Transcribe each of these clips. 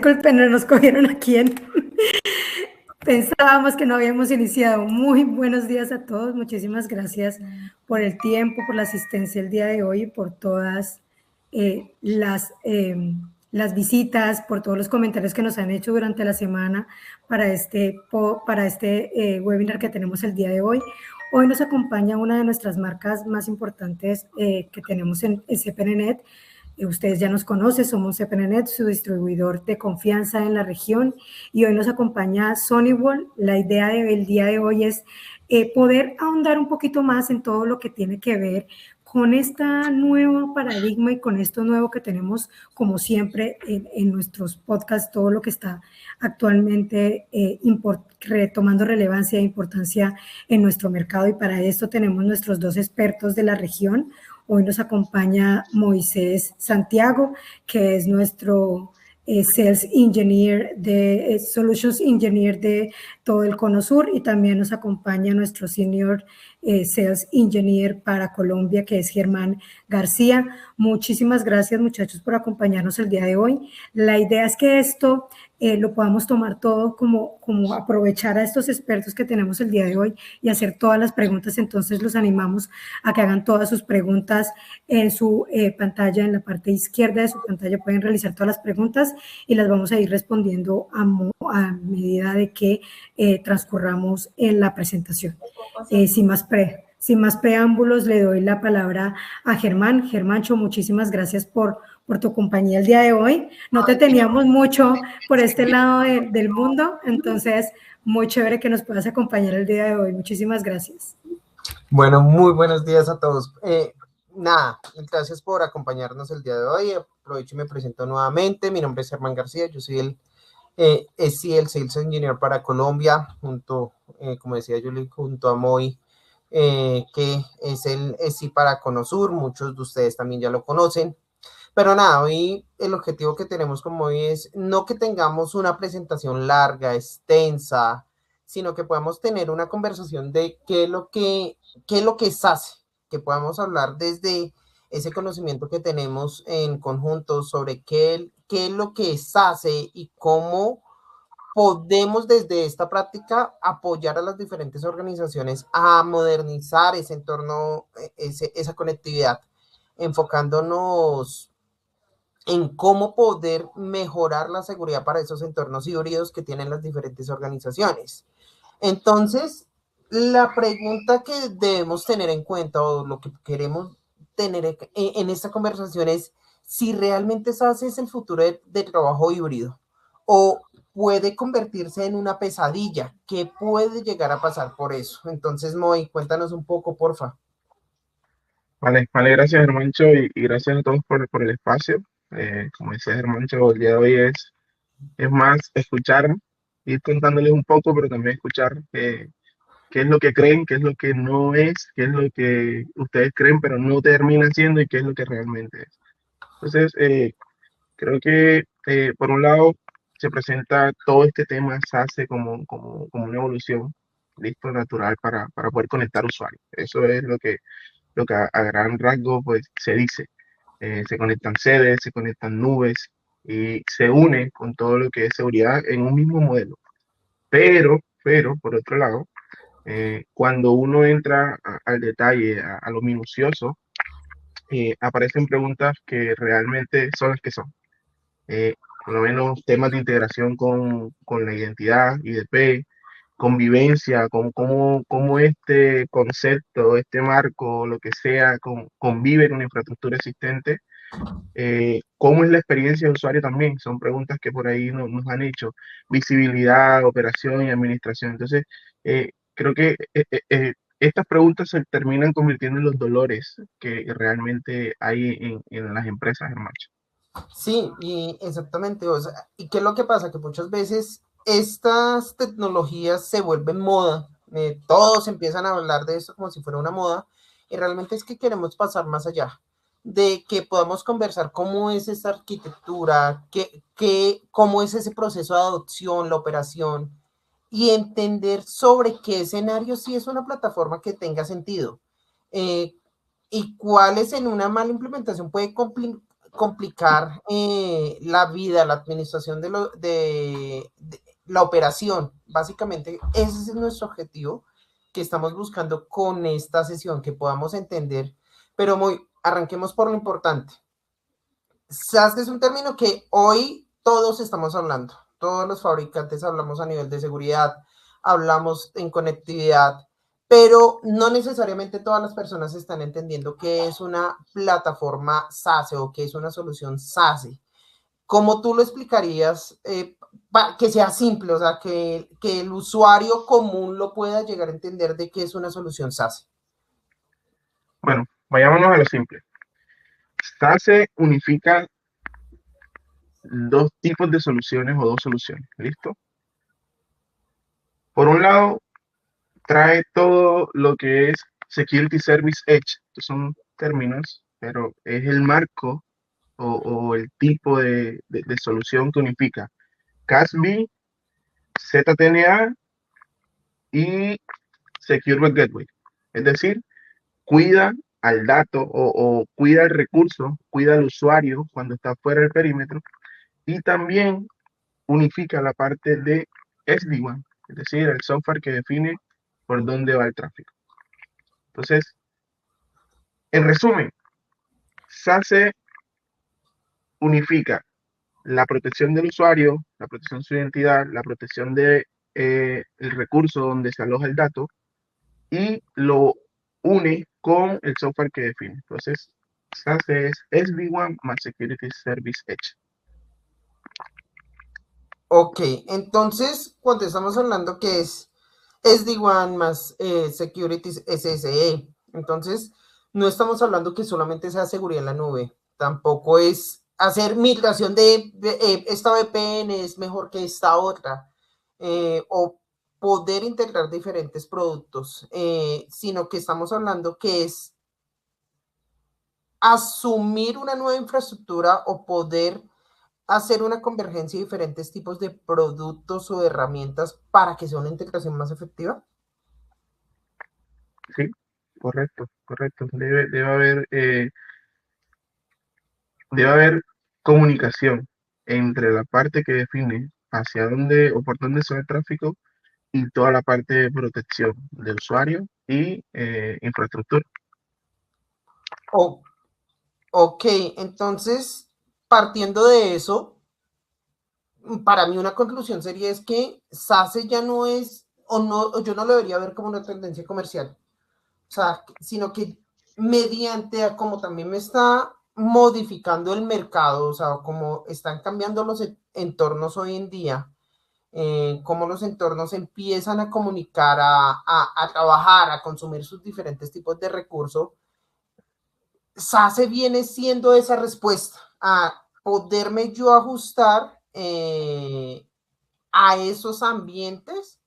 Disculpen, no nos cogieron aquí Pensábamos que no habíamos iniciado. Muy buenos días a todos. Muchísimas gracias por el tiempo, por la asistencia el día de hoy, por todas las visitas, por todos los comentarios que nos han hecho durante la semana para este webinar que tenemos el día de hoy. Hoy nos acompaña una de nuestras marcas más importantes que tenemos en CPNet. Ustedes ya nos conocen, somos CPNet, su distribuidor de confianza en la región, y hoy nos acompaña Sonywall. La idea del día de hoy es poder ahondar un poquito más en todo lo que tiene que ver con este nuevo paradigma y con esto nuevo que tenemos, como siempre, en nuestros podcasts, todo lo que está actualmente retomando relevancia e importancia en nuestro mercado. Y para esto tenemos nuestros dos expertos de la región. Hoy nos acompaña Moisés Santiago, que es nuestro Sales Engineer Solutions Engineer de todo el Cono Sur, y también nos acompaña nuestro Senior Sales Engineer para Colombia, que es Germán García. Muchísimas gracias, muchachos, por acompañarnos el día de hoy. La idea es que esto lo podamos tomar todo como aprovechar a estos expertos que tenemos el día de hoy y hacer todas las preguntas. Entonces los animamos a que hagan todas sus preguntas en su pantalla, en la parte izquierda de su pantalla pueden realizar todas las preguntas y las vamos a ir respondiendo a medida de que transcurramos en la presentación. Sin más preámbulos, le doy la palabra a Germán. Germancho, muchísimas gracias por tu compañía el día de hoy. No te teníamos mucho por este lado del mundo, entonces muy chévere que nos puedas acompañar el día de hoy. Muchísimas gracias. Bueno, muy buenos días a todos. Gracias por acompañarnos el día de hoy. Aprovecho y me presento nuevamente. Mi nombre es Germán García, yo soy el Sales Engineer para Colombia, como decía Julie, junto a Moy, que es el SI para Conosur. Muchos de ustedes también ya lo conocen. Pero hoy el objetivo que tenemos con Moy es no que tengamos una presentación larga, extensa, sino que podamos tener una conversación de qué es lo que SASE, que podamos hablar desde ese conocimiento que tenemos en conjunto sobre qué es lo que es SASE y cómo podemos desde esta práctica apoyar a las diferentes organizaciones a modernizar ese entorno, esa conectividad, enfocándonos en cómo poder mejorar la seguridad para esos entornos híbridos que tienen las diferentes organizaciones. Entonces, la pregunta que debemos tener en cuenta o lo que queremos tener en esta conversación es si realmente SaaS es el futuro de trabajo híbrido o puede convertirse en una pesadilla. ¿Qué puede llegar a pasar por eso? Entonces, Moy, cuéntanos un poco, porfa. Vale, gracias, Germancho, y gracias a todos por el espacio. Como decía Germancho, el día de hoy es más escuchar, ir contándoles un poco, pero también escuchar qué es lo que creen, qué es lo que no es, qué es lo que ustedes creen, pero no termina siendo y qué es lo que realmente es. Entonces, creo que por un lado se presenta todo este tema SASE como una evolución, listo, natural para poder conectar usuarios. Eso es lo que a gran rasgo pues se dice. Se conectan sedes, se conectan nubes y se une con todo lo que es seguridad en un mismo modelo. Pero por otro lado, cuando uno entra al detalle, a lo minucioso, aparecen preguntas que realmente son las que son. Por lo menos temas de integración con la identidad, IDP, convivencia, con cómo este concepto, este marco, lo que sea, convive con una infraestructura existente. ¿Cómo es la experiencia de usuario también? Son preguntas que por ahí nos han hecho. Visibilidad, operación y administración. Entonces, creo que estas preguntas se terminan convirtiendo en los dolores que realmente hay en las empresas, hermano. Sí, y exactamente. O sea, ¿y qué es lo que pasa? Que muchas veces estas tecnologías se vuelven moda. Todos empiezan a hablar de esto como si fuera una moda. Y realmente es que queremos pasar más allá. De que podamos conversar cómo es esta arquitectura, cómo es ese proceso de adopción, la operación. Y entender sobre qué escenario sí es una plataforma que tenga sentido. Y cuáles en una mala implementación puede complicar la vida, la administración de la operación. Básicamente, ese es nuestro objetivo que estamos buscando con esta sesión, que podamos entender, pero arranquemos por lo importante. SaaS es un término que hoy todos estamos hablando, todos los fabricantes hablamos a nivel de seguridad, hablamos en conectividad, pero no necesariamente todas las personas están entendiendo qué es una plataforma SaaS o qué es una solución SaaS. ¿Cómo tú lo explicarías que sea simple, o sea, que el usuario común lo pueda llegar a entender de qué es una solución SaaS? Bueno, vayámonos a lo simple. SaaS unifica dos tipos de soluciones o dos soluciones. ¿Listo? Por un lado, trae todo lo que es Security Service Edge, que son términos, pero es el marco o el tipo de solución que unifica CASB, ZTNA y Secure Web Gateway. Es decir, cuida al dato o cuida el recurso, cuida al usuario cuando está fuera del perímetro y también unifica la parte de SD-WAN, es decir, el software que define por dónde va el tráfico. Entonces, en resumen, SASE unifica la protección del usuario, la protección de su identidad, la protección de el recurso donde se aloja el dato y lo une con el software que define. Entonces, SASE es SD-WAN más Security Service Edge. Ok, entonces cuando estamos hablando que es SD-WAN más Security SSE, entonces no estamos hablando que solamente sea seguridad en la nube, tampoco es hacer migración de esta VPN es mejor que esta otra, o poder integrar diferentes productos, sino que estamos hablando que es asumir una nueva infraestructura o poder hacer una convergencia de diferentes tipos de productos o herramientas para que sea una integración más efectiva. Sí, correcto, correcto. Debe haber comunicación entre la parte que define hacia dónde o por dónde se va el tráfico y toda la parte de protección de usuario y infraestructura. Oh, ok, entonces, partiendo de eso, para mí una conclusión sería es que SASE ya no es, o no, o yo no lo debería ver como una tendencia comercial, o sea, sino que mediante a como también me está modificando el mercado, o sea, como están cambiando los entornos hoy en día, cómo los entornos empiezan a comunicar, a trabajar, a consumir sus diferentes tipos de recursos, SASE viene siendo esa respuesta a poderme yo ajustar a esos ambientes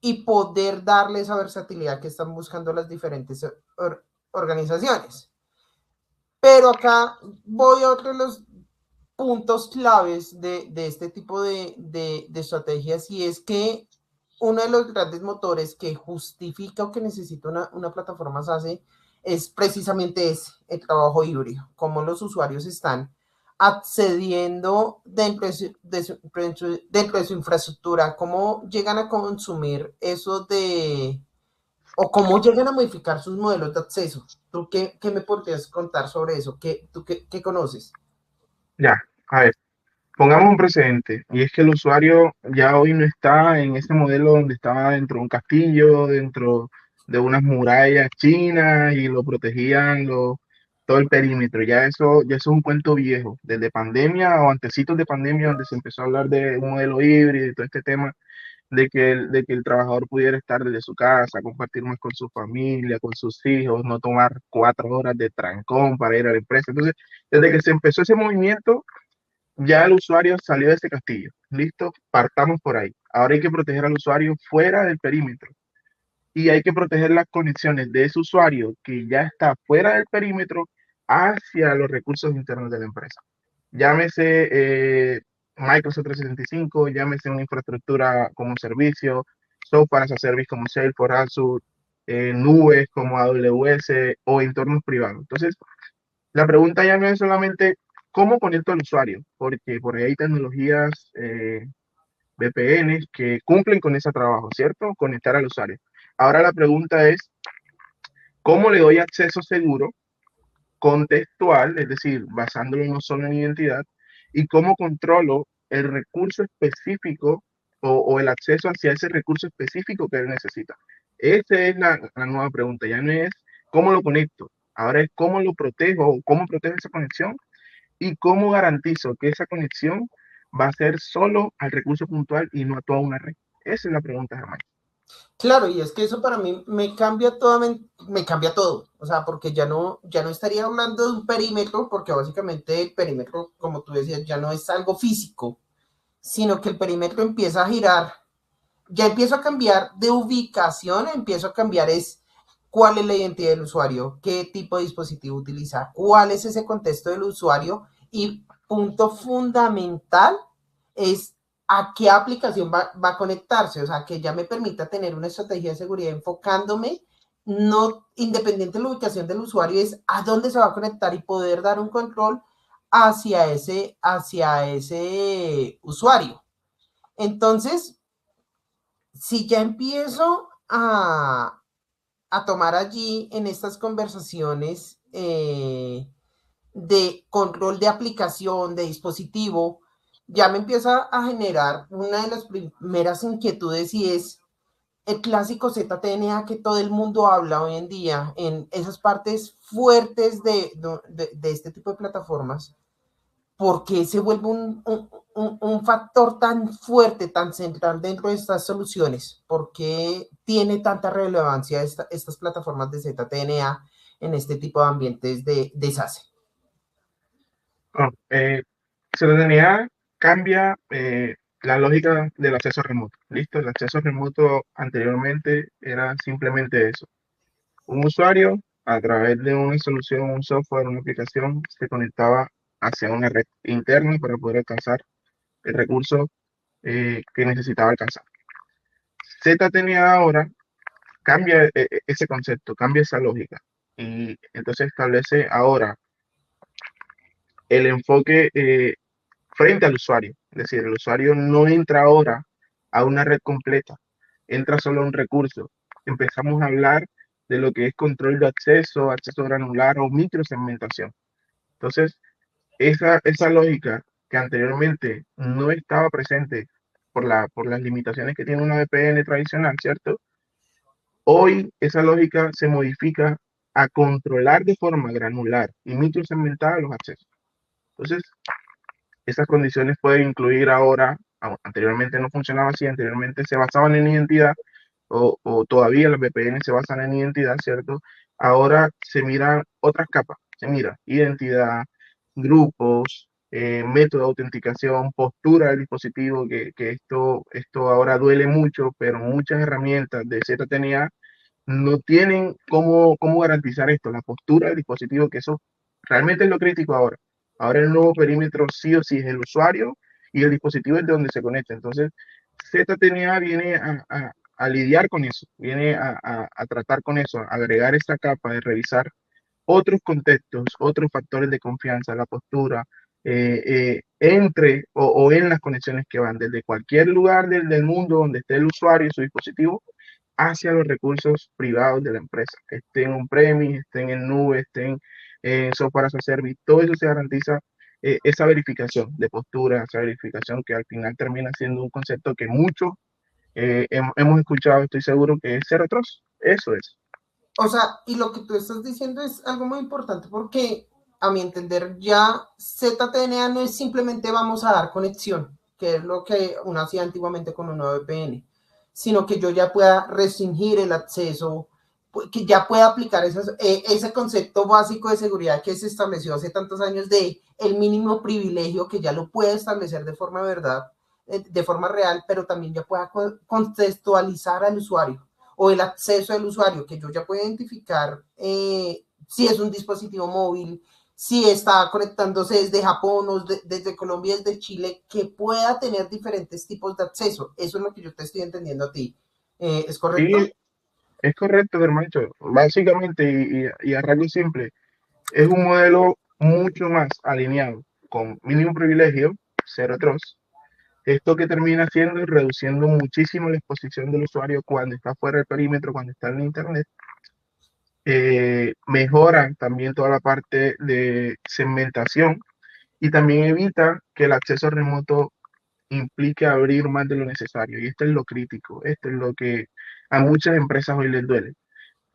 y poder darle esa versatilidad que están buscando las diferentes organizaciones. Pero acá voy a otro de los puntos claves de este tipo de estrategias, y es que uno de los grandes motores que justifica o que necesita una plataforma SaaS es precisamente ese, el trabajo híbrido, cómo los usuarios están accediendo dentro de su infraestructura, cómo llegan a consumir eso o cómo llegan a modificar sus modelos de acceso. ¿Tú qué me podrías contar sobre eso? ¿Tú qué conoces? Ya, a ver, pongamos un precedente, y es que el usuario ya hoy no está en ese modelo donde estaba dentro de un castillo, dentro de unas murallas chinas y lo protegían todo el perímetro. Ya eso es un cuento viejo, desde pandemia o antecitos de pandemia, donde se empezó a hablar de un modelo híbrido y todo este tema de que el trabajador pudiera estar desde su casa, compartir más con su familia, con sus hijos, no tomar 4 horas de trancón para ir a la empresa. Entonces, desde que se empezó ese movimiento, ya el usuario salió de ese castillo. Listo, partamos por ahí. Ahora hay que proteger al usuario fuera del perímetro y hay que proteger las conexiones de ese usuario que ya está fuera del perímetro hacia los recursos internos de la empresa. Llámese Microsoft 365, llámese una infraestructura como servicio, software as a service como Salesforce, Azure, nubes como AWS o entornos privados. Entonces, la pregunta ya no es solamente ¿cómo conecto al usuario? Porque por ahí hay tecnologías VPNs que cumplen con ese trabajo, ¿cierto? Conectar al usuario. Ahora la pregunta es, ¿cómo le doy acceso seguro, contextual, es decir, basándolo no solo en identidad, y cómo controlo el recurso específico o el acceso hacia ese recurso específico que él necesita? Esa es la nueva pregunta, ya no es cómo lo conecto, ahora es cómo lo protejo o cómo protejo esa conexión y cómo garantizo que esa conexión va a ser solo al recurso puntual y no a toda una red. Esa es la pregunta, Germán. Claro, y es que eso para mí me cambia me cambia todo, o sea, porque ya no estaría hablando de un perímetro, porque básicamente el perímetro, como tú decías, ya no es algo físico, sino que el perímetro empieza a girar, ya empiezo a cambiar de ubicación, empiezo a cambiar es cuál es la identidad del usuario, qué tipo de dispositivo utiliza, cuál es ese contexto del usuario y punto fundamental es a qué aplicación va a conectarse, o sea, que ya me permita tener una estrategia de seguridad enfocándome, no independiente de la ubicación del usuario, es a dónde se va a conectar y poder dar un control hacia ese usuario. Entonces, si ya empiezo a tomar allí en estas conversaciones de control de aplicación, de dispositivo, ya me empieza a generar una de las primeras inquietudes y es el clásico ZTNA que todo el mundo habla hoy en día en esas partes fuertes de este tipo de plataformas. ¿Por qué se vuelve un factor tan fuerte, tan central dentro de estas soluciones? ¿Por qué tiene tanta relevancia estas plataformas de ZTNA en este tipo de ambientes de SASE? No, Ciudadanía cambia la lógica del acceso remoto. ¿Listo? El acceso remoto anteriormente era simplemente eso. Un usuario, a través de una solución, un software, una aplicación, se conectaba hacia una red interna para poder alcanzar el recurso que necesitaba alcanzar. ZTNA ahora cambia ese concepto, cambia esa lógica y entonces establece ahora el enfoque frente al usuario. Es decir, el usuario no entra ahora a una red completa, entra solo a un recurso. Empezamos a hablar de lo que es control de acceso, acceso granular o microsegmentación. Entonces, esa lógica que anteriormente no estaba presente por las limitaciones que tiene una VPN tradicional, ¿cierto? Hoy esa lógica se modifica a controlar de forma granular y microsegmentada los accesos. Entonces, esas condiciones pueden incluir ahora, anteriormente no funcionaba así, anteriormente se basaban en identidad o todavía las VPN se basan en identidad, ¿cierto? Ahora se miran otras capas, se mira identidad, grupos, método de autenticación, postura del dispositivo, que esto ahora duele mucho, pero muchas herramientas de ZTNA no tienen cómo garantizar esto, la postura del dispositivo, que eso realmente es lo crítico ahora. Ahora el nuevo perímetro sí o sí es el usuario y el dispositivo es de donde se conecta. Entonces, ZTNA viene a lidiar con eso, viene a tratar con eso, a agregar esta capa de revisar otros contextos, otros factores de confianza, la postura, entre o en las conexiones que van desde cualquier lugar del mundo donde esté el usuario y su dispositivo hacia los recursos privados de la empresa, estén on-premise, estén en nube, estén en software as a service, todo eso se garantiza esa verificación de postura, esa verificación que al final termina siendo un concepto que muchos hemos escuchado, estoy seguro que es Zero Trust, eso es. O sea, y lo que tú estás diciendo es algo muy importante porque, a mi entender, ya ZTNA no es simplemente vamos a dar conexión, que es lo que uno hacía antiguamente con una VPN, sino que yo ya pueda restringir el acceso, que ya pueda aplicar ese concepto básico de seguridad que se estableció hace tantos años de el mínimo privilegio, que ya lo puede establecer de forma verdad, de forma real, pero también ya pueda contextualizar al usuario o el acceso del usuario, que yo ya puedo identificar si es un dispositivo móvil, si está conectándose desde Japón o desde Colombia, desde Chile, que pueda tener diferentes tipos de acceso. Eso es lo que yo te estoy entendiendo a ti. ¿Es correcto? Sí, es correcto, Germancho. Básicamente, y a rasgo simple, es un modelo mucho más alineado. con mínimo privilegio, Zero Trust. Esto que termina haciendo es reduciendo muchísimo la exposición del usuario cuando está fuera del perímetro, cuando está en Internet. Mejora también toda la parte de segmentación y también evita que el acceso remoto implique abrir más de lo necesario. Y esto es lo crítico, esto es lo que a muchas empresas hoy les duele.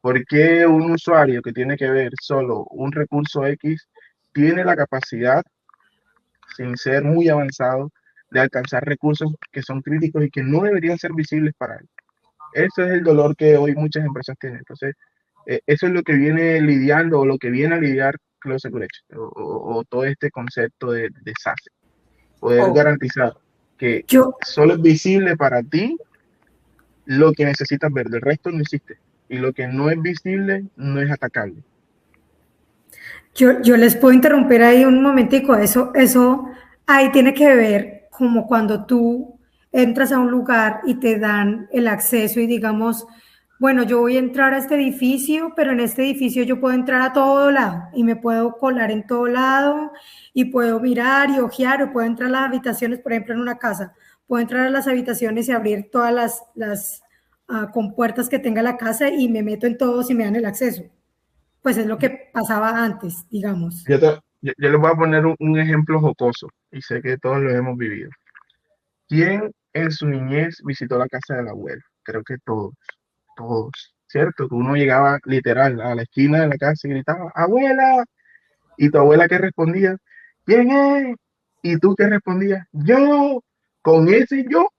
¿Por qué un usuario que tiene que ver solo un recurso X tiene la capacidad, sin ser muy avanzado, de alcanzar recursos que son críticos y que no deberían ser visibles para él? Ese es el dolor que hoy muchas empresas tienen. Entonces, eso es lo que viene lidiando o lo que viene a lidiar Cloud Security o todo este concepto de SASE. Poder Oh, garantizar que yo, solo es visible para ti lo que necesitas ver, del resto no existe. Y lo que no es visible no es atacable. yo les puedo interrumpir ahí un momentico. Eso ahí tiene que ver como cuando tú entras a un lugar y te dan el acceso y digamos, bueno, yo voy a entrar a este edificio, pero en este edificio yo puedo entrar a todo lado y me puedo colar en todo lado y puedo mirar y ojear o puedo entrar a las habitaciones, por ejemplo, en una casa. Puedo entrar a las habitaciones y abrir todas las compuertas que tenga la casa y me meto en todos y me dan el acceso. Pues es lo que pasaba antes, digamos. Yo les voy a poner un ejemplo jocoso y sé que todos lo hemos vivido. ¿Quién en su niñez visitó la casa de la abuela? Creo que todos, ¿cierto? Que uno llegaba literal a la esquina de la casa y gritaba, abuela, y tu abuela que respondía, ¿quién es? Y tú que respondías, yo, con ese yo.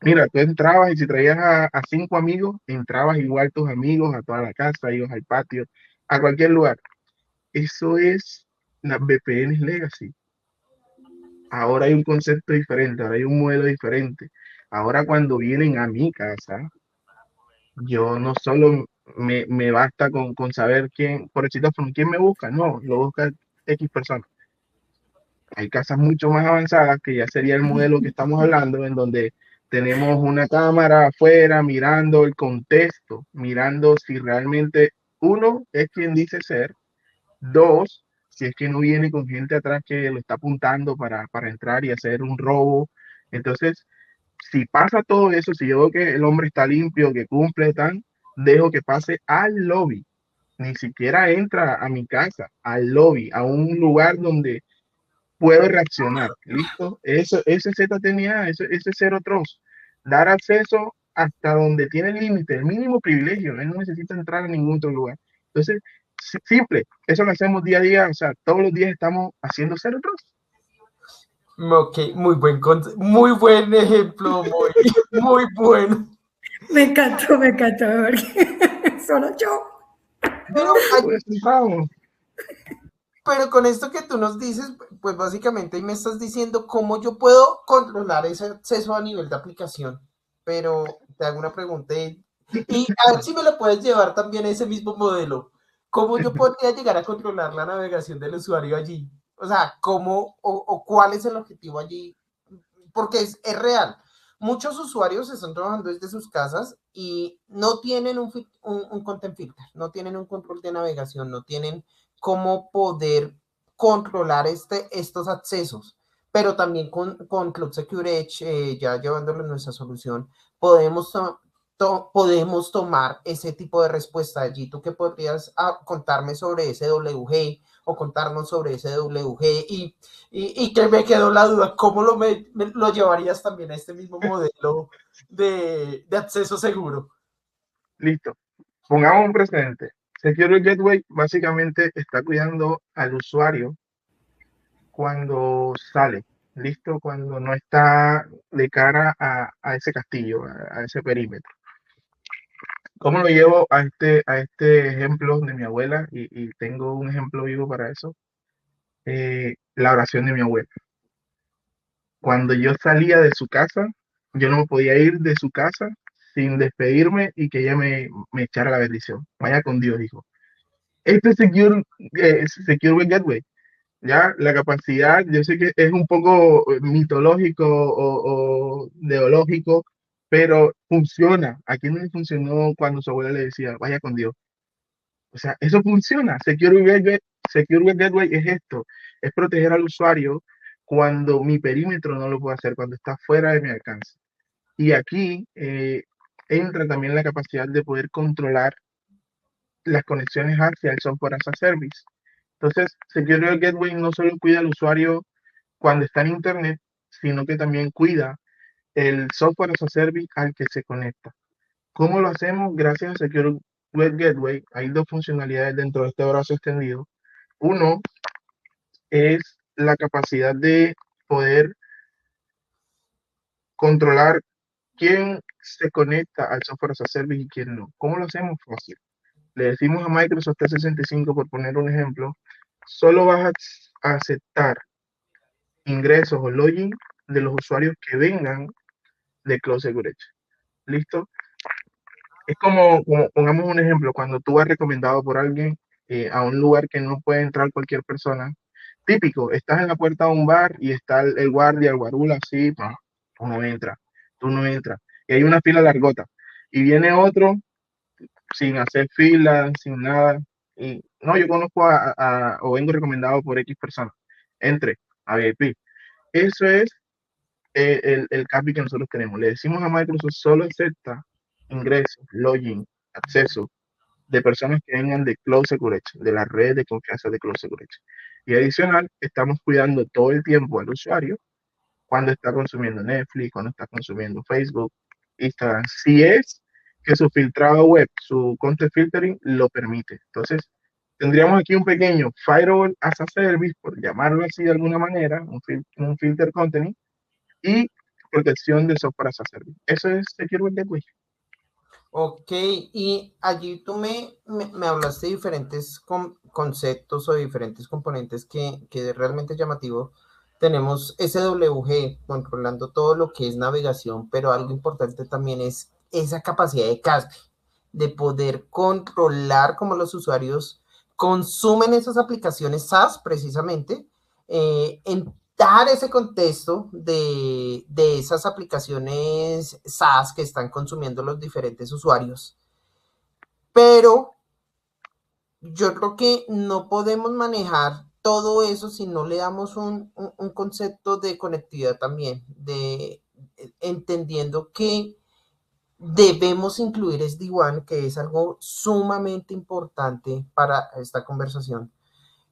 Mira, tú entrabas y si traías a 5 amigos, entrabas igual tus amigos a toda la casa, ibas al patio, a cualquier lugar. Eso es las VPNs Legacy. Ahora hay un concepto diferente, ahora hay un modelo diferente. Ahora cuando vienen a mi casa, yo no solo me basta con saber quién, por el citófono, quién me busca, no, lo busca X personas. Hay casas mucho más avanzadas, que ya sería el modelo que estamos hablando, en donde tenemos una cámara afuera mirando el contexto, mirando si realmente uno es quien dice ser, dos, si es que no viene con gente atrás que lo está apuntando para entrar y hacer un robo. Entonces, si pasa todo eso, si yo veo que el hombre está limpio, que cumple, tan, dejo que pase al lobby. Ni siquiera entra a mi casa, al lobby, a un lugar donde puedo reaccionar. ¿Listo? Eso es ZTNA, eso es Zero Trust. Dar acceso hasta donde tiene el límite, el mínimo privilegio. Él no necesita entrar a ningún otro lugar. Entonces, simple, eso lo hacemos día a día, o sea, todos los días estamos haciendo Zero Trust. Ok, muy buen ejemplo, muy bueno. Me encantó, porque solo yo. Pero, Pues, vamos. pero con esto que tú nos dices, pues básicamente ahí me estás diciendo cómo yo puedo controlar ese acceso a nivel de aplicación. Pero te hago una pregunta y a ver si me lo puedes llevar también a ese mismo modelo. ¿Cómo yo podría llegar a controlar la navegación del usuario allí? O sea, ¿cómo o cuál es el objetivo allí? Porque es real. Muchos usuarios están trabajando desde sus casas y no tienen un content filter, no tienen un control de navegación, no tienen cómo poder controlar estos accesos. Pero también con Cloud Secure Edge, ya llevándolo en nuestra solución, podemos tomar ese tipo de respuesta allí. ¿Tú qué podrías contarme sobre ese WG o contarnos sobre ese WG y que me quedó la duda, ¿cómo lo llevarías también a este mismo modelo de acceso seguro? Listo. Pongamos un precedente. Secure Gateway básicamente está cuidando al usuario cuando sale, listo, cuando no está de cara a ese castillo, a ese perímetro. ¿Cómo lo llevo a este ejemplo de mi abuela? Y tengo un ejemplo vivo para eso. La oración de mi abuela. Cuando yo salía de su casa, yo no me podía ir de su casa sin despedirme y que ella me echara la bendición. Vaya con Dios, dijo. Este es Secure Gateway. Ya, la capacidad, yo sé que es un poco mitológico o ideológico, pero funciona. ¿A quién no le funcionó cuando su abuela le decía, vaya con Dios? O sea, eso funciona. Secure Web Gateway es esto. es proteger al usuario cuando mi perímetro no lo puede hacer, cuando está fuera de mi alcance. Y aquí entra también la capacidad de poder controlar las conexiones hacia el software as a service. Entonces, Secure Gateway no solo cuida al usuario cuando está en Internet, sino que también cuida el software as a service al que se conecta. ¿Cómo lo hacemos? Gracias a Secure Web Gateway. Hay dos funcionalidades dentro de este brazo extendido. Uno es la capacidad de poder controlar quién se conecta al software as a service y quién no. ¿Cómo lo hacemos? Fácil. Le decimos a Microsoft 365, por poner un ejemplo, solo vas a aceptar ingresos o login de los usuarios que vengan de Cloud Security. ¿Listo? Es como, pongamos un ejemplo, cuando tú vas recomendado por alguien a un lugar que no puede entrar cualquier persona. Típico, estás en la puerta de un bar y está el guardia, el guarula, así, tú no entras, tú no entras. Y hay una fila largota. Y viene otro sin hacer fila, sin nada. Y no, yo conozco o vengo recomendado por X personas. Entre a VIP. Eso es el cambio que nosotros tenemos. Le decimos a Microsoft, solo acepta ingresos, login, acceso de personas que vengan de Cloud Security, de la red de confianza de Cloud Security. Y adicional, estamos cuidando todo el tiempo al usuario cuando está consumiendo Netflix, cuando está consumiendo Facebook, Instagram, si es que su filtrado web, su content filtering lo permite. Entonces, tendríamos aquí un pequeño firewall as a service, por llamarlo así de alguna manera, un filter content y protección de software as a service. Eso es Secure Web Gateway. Ok, y allí tú me hablaste de diferentes conceptos o diferentes componentes que realmente es llamativo. Tenemos SWG controlando todo lo que es navegación, pero algo importante también es esa capacidad de casque, de poder controlar cómo los usuarios consumen esas aplicaciones SaaS precisamente, en dar ese contexto de esas aplicaciones SaaS que están consumiendo los diferentes usuarios. Pero yo creo que no podemos manejar todo eso si no le damos un concepto de conectividad también, de entendiendo que debemos incluir SD-WAN, que es algo sumamente importante para esta conversación.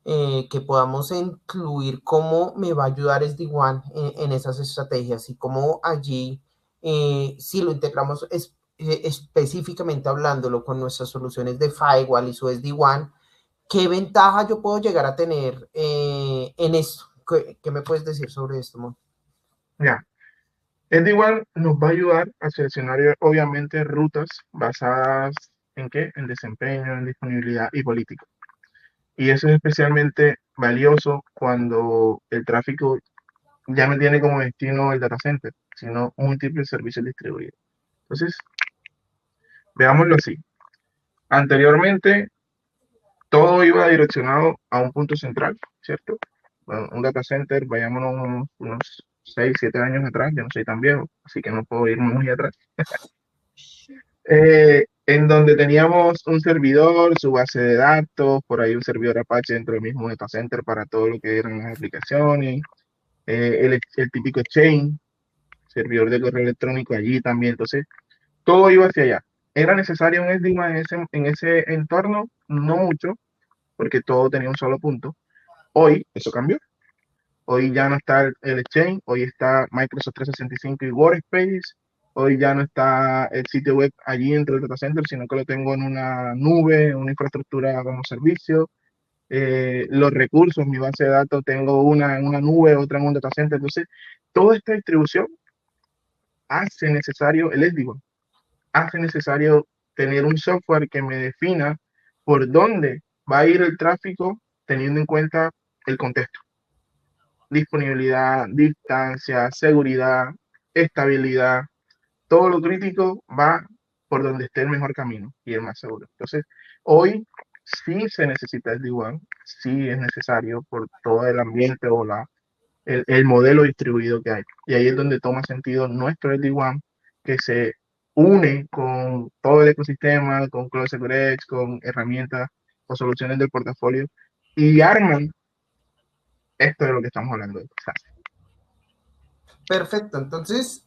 Que podamos incluir cómo me va a ayudar SD-WAN en esas estrategias y cómo allí, si lo integramos específicamente hablándolo con nuestras soluciones de firewall y su SD-WAN, ¿qué ventaja yo puedo llegar a tener en esto? ¿Qué me puedes decir sobre esto, Mon? Ya. SD-WAN nos va a ayudar a seleccionar, obviamente, rutas basadas en qué? En desempeño, en disponibilidad y política. Y eso es especialmente valioso cuando el tráfico ya no tiene como destino el data center, sino múltiples servicios distribuidos. Entonces, veámoslo así. Anteriormente, todo iba direccionado a un punto central, ¿cierto? Bueno, un data center, vayámonos unos 6, 7 años atrás, yo no soy tan viejo, así que no puedo irme muy atrás. En donde teníamos un servidor, su base de datos, por ahí un servidor Apache dentro del mismo data center para todo lo que eran las aplicaciones, el típico chain, servidor de correo electrónico allí también. Entonces, todo iba hacia allá. ¿Era necesario un SD-WAN en ese entorno? No mucho, porque todo tenía un solo punto. Hoy eso cambió. Hoy ya no está el Exchange, hoy está Microsoft 365 y Workspace. Hoy ya no está el sitio web allí entre el data center, sino que lo tengo en una nube, una infraestructura como servicio. Los recursos, mi base de datos, tengo una en una nube, otra en un data center. Entonces, toda esta distribución hace necesario el SD-WAN, hace necesario tener un software que me defina por dónde va a ir el tráfico teniendo en cuenta el contexto. Disponibilidad, distancia, seguridad, estabilidad, todo lo crítico va por donde esté el mejor camino y el más seguro. Entonces, hoy sí se necesita SD-WAN, sí es necesario por todo el ambiente o el modelo distribuido que hay. Y ahí es donde toma sentido nuestro SD-WAN, que se une con todo el ecosistema, con Cloud Security, con herramientas o soluciones del portafolio y arman esto de lo que estamos hablando. O sea, Perfecto, entonces,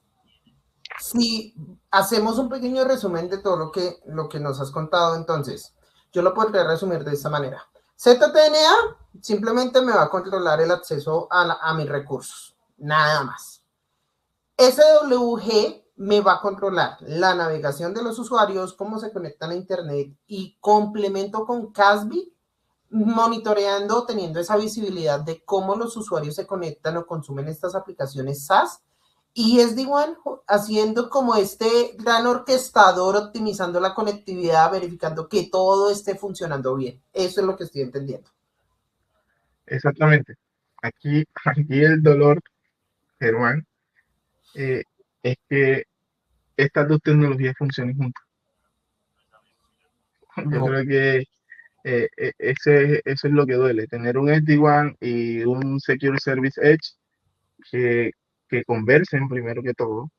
si hacemos un pequeño resumen de todo lo que nos has contado, entonces, yo lo podría resumir de esta manera. ZTNA simplemente me va a controlar el acceso a mis recursos, nada más. SWG me va a controlar la navegación de los usuarios, cómo se conectan a Internet y complemento con Casby, monitoreando, teniendo esa visibilidad de cómo los usuarios se conectan o consumen estas aplicaciones SaaS. Y SD-WAN haciendo como este gran orquestador, optimizando la conectividad, verificando que todo esté funcionando bien. Eso es lo que estoy entendiendo. exactamente. Aquí el dolor, Germán, eh, es que estas dos tecnologías funcionen juntas. Yo No. creo que eso es lo que duele, tener un SD-WAN y un Secure Service Edge que, que conversen primero que todo,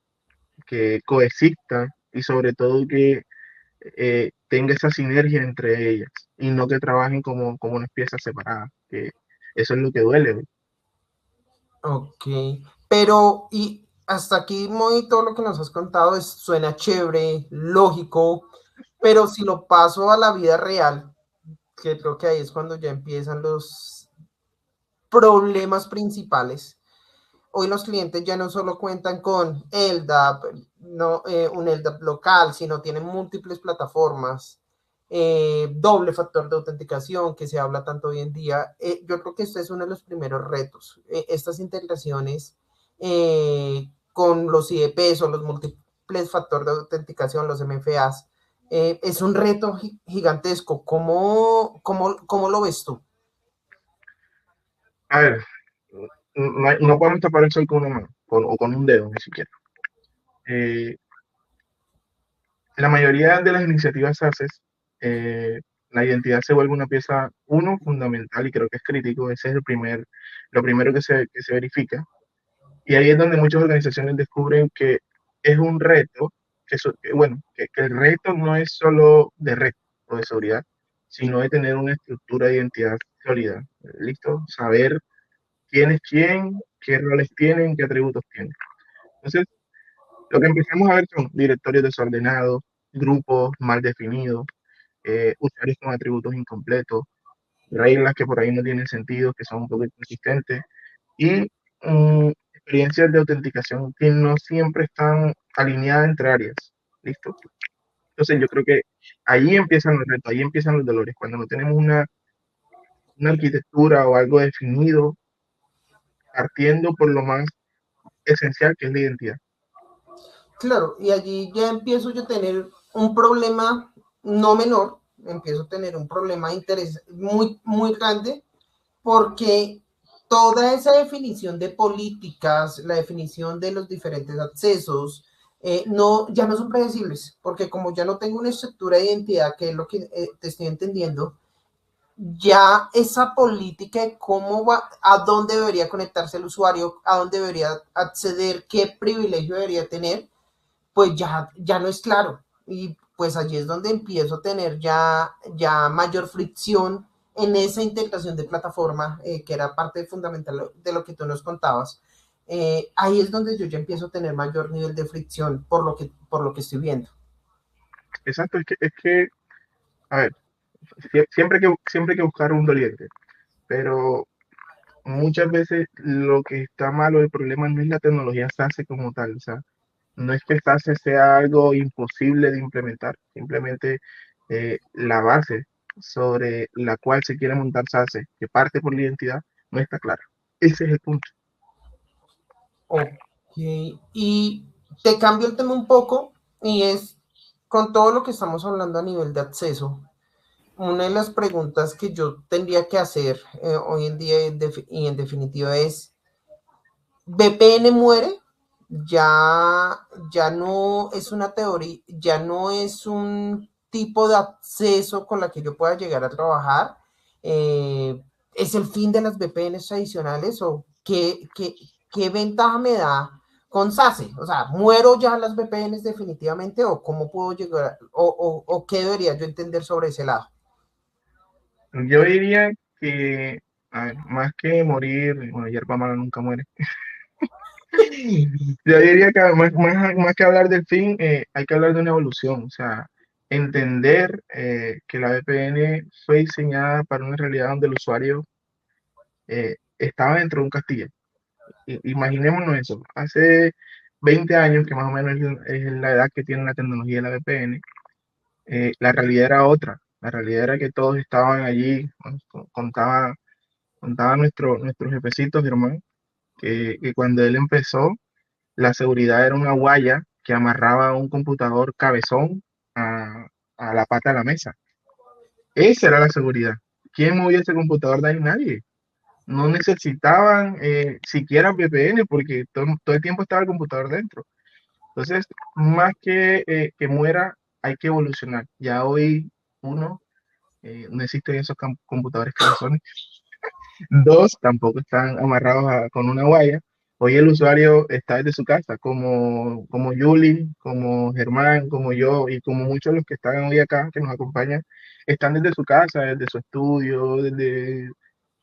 que coexistan y sobre todo que tenga esa sinergia entre ellas y no que trabajen como unas piezas separadas, que eso es lo que duele hoy. Ok, pero y hasta aquí muy todo lo que nos has contado suena chévere, lógico, pero si lo paso a la vida real, que creo que ahí es cuando ya empiezan los problemas principales. Hoy los clientes ya no solo cuentan con LDAP, no, un LDAP local, sino tienen múltiples plataformas, doble factor de autenticación que se habla tanto hoy en día. Yo creo que este es uno de los primeros retos. Estas integraciones con los IDPs o los múltiples factores de autenticación, los MFAs, es un reto gigantesco. ¿Cómo lo ves tú? A ver, no podemos tapar el sol con una mano o con un dedo ni siquiera. Eh, la mayoría de las iniciativas haces, la identidad se vuelve una pieza, uno, fundamental y creo que es crítico, ese es lo primero que se verifica. Y ahí es donde muchas organizaciones descubren que es un reto, bueno, que el reto no es solo de red o de seguridad, sino de tener una estructura de identidad sólida. ¿Listo? Saber quién es quién, qué roles tienen, qué atributos tienen. Entonces, lo que empezamos a ver son directorios desordenados, grupos mal definidos, usuarios con atributos incompletos, reglas que por ahí no tienen sentido, que son un poco inconsistentes, y experiencias de autenticación que no siempre están alineadas entre áreas. ¿Listo? Entonces yo creo que ahí empiezan los retos, ahí empiezan los dolores, cuando no tenemos una arquitectura o algo definido, partiendo por lo más esencial que es la identidad. Claro, y allí ya empiezo yo a tener un problema no menor, empiezo a tener un problema de interés muy grande, porque toda esa definición de políticas, la definición de los diferentes accesos, ya no son predecibles, porque como ya no tengo una estructura de identidad, que es lo que te estoy entendiendo, ya esa política de cómo va, a dónde debería conectarse el usuario, a dónde debería acceder, qué privilegio debería tener, pues ya no es claro. Y pues allí es donde empiezo a tener ya mayor fricción en esa integración de plataforma, que era parte fundamental de lo que tú nos contabas. Ahí es donde yo ya empiezo a tener mayor nivel de fricción por lo que estoy viendo. Exacto, es que a ver, siempre hay que buscar un doliente, pero muchas veces lo que está malo, el problema no es la tecnología SASE como tal, o sea, no es que el SASE sea algo imposible de implementar, simplemente la base sobre la cual se quiere montar SASE, que parte por la identidad, no está clara. Ese es el punto. Ok, y te cambio el tema un poco y es con todo lo que estamos hablando a nivel de acceso. Una de las preguntas que yo tendría que hacer hoy en día y en definitiva es, ¿VPN muere? Ya no es una teoría, ya no es un tipo de acceso con la que yo pueda llegar a trabajar. ¿Es el fin de las VPNs tradicionales o qué ventaja me da con SASE? O sea, ¿muero ya las VPNs definitivamente o cómo puedo llegar o qué debería yo entender sobre ese lado? Yo diría que A ver, más que morir, bueno, hierba mala nunca muere. Yo diría que más que hablar del fin, hay que hablar de una evolución, o sea, entender que la VPN fue diseñada para una realidad donde el usuario estaba dentro de un castillo. Imaginémonos eso. Hace 20 años, que más o menos es la edad que tiene la tecnología de la VPN, la realidad era otra. La realidad era que todos estaban allí, bueno, contaba nuestro jefecito Germán, que cuando él empezó, la seguridad era una guaya que amarraba un computador cabezón a la pata de la mesa. Esa era la seguridad. ¿Quién movía ese computador de ahí? Nadie. No necesitaban siquiera VPN porque todo el tiempo estaba el computador dentro. Entonces, más que muera, hay que evolucionar. Ya hoy, uno, no existen esos computadores cabezones. Dos, tampoco están amarrados con una guaya. Hoy el usuario está desde su casa, como Yuli, como Germán, como yo y como muchos de los que están hoy acá, que nos acompañan, están desde su casa, desde su estudio, desde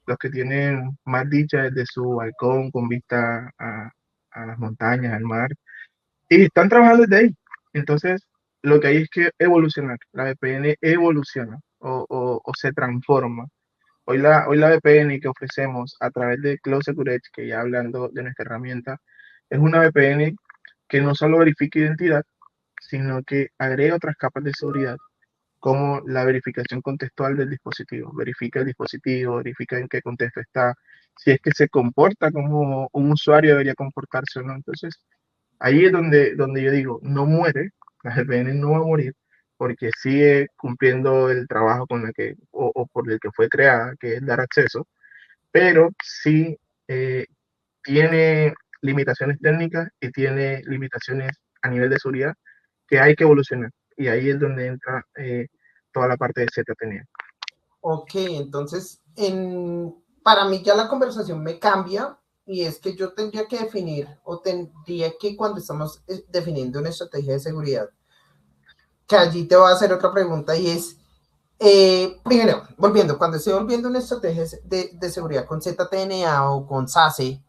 los que tienen más dicha desde su balcón con vista a las montañas, al mar, y están trabajando desde ahí. Entonces, lo que hay es que evolucionar. La VPN evoluciona o se transforma. Hoy la VPN que ofrecemos a través de Cloud Security, que ya hablando de nuestra herramienta, es una VPN que no solo verifica identidad, sino que agrega otras capas de seguridad, como la verificación contextual del dispositivo. Verifica el dispositivo, verifica en qué contexto está, si es que se comporta como un usuario debería comportarse o no. Entonces, ahí es donde yo digo, no muere, la VPN no va a morir, porque sigue cumpliendo el trabajo o por el que fue creada, que es dar acceso, pero sí eh, tiene limitaciones técnicas y tiene limitaciones a nivel de seguridad que hay que evolucionar. Y ahí es donde entra toda la parte de ZTNA. Ok, entonces para mí ya la conversación me cambia y es que yo tendría que definir o tendría que cuando estamos definiendo una estrategia de seguridad, que allí te voy a hacer otra pregunta y es, primero, cuando estoy volviendo una estrategia de seguridad con ZTNA o con SASE,